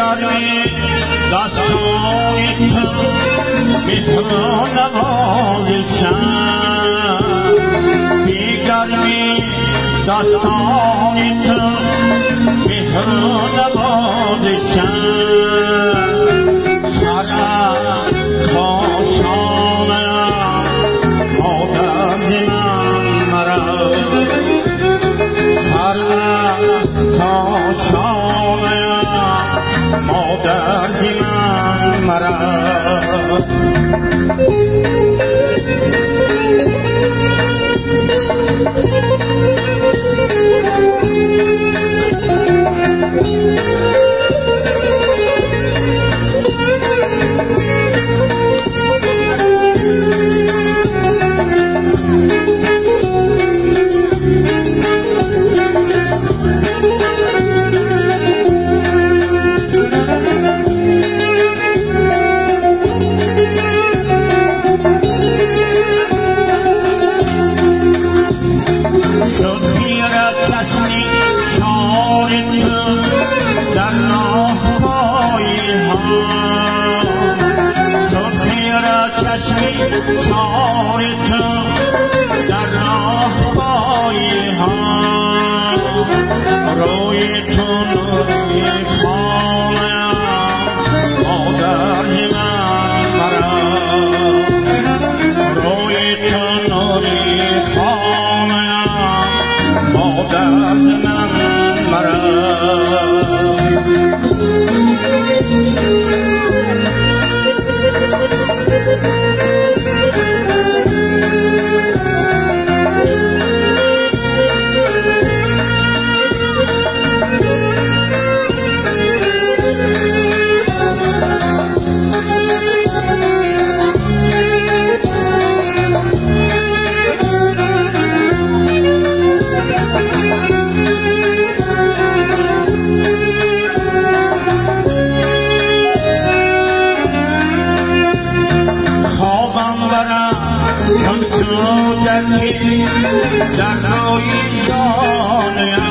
گرمی دستان تو مهر نوازشم بیگرمی دستان تو مهر نوازشم سرم کاشانم مادر من مرا سرم کاشانم مادر من مرا چار تو در راه پای ها روی تو نوری خانه مادر من مرا روی تو نوری خانه مادر من مرا چون تو دکی در روی جانم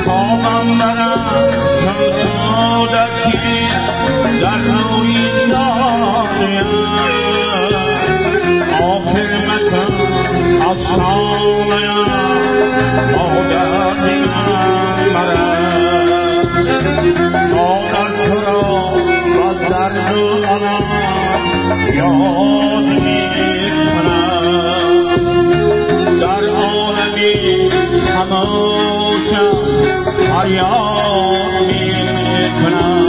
خوابم برم چون تو دکی در روی جانم آخر مکن افسانه مادر من مرا مادر تو را از درد و غم یاد میکنم در عالمی خموشم فریاد میکنم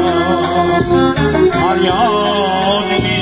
فریاد میکنم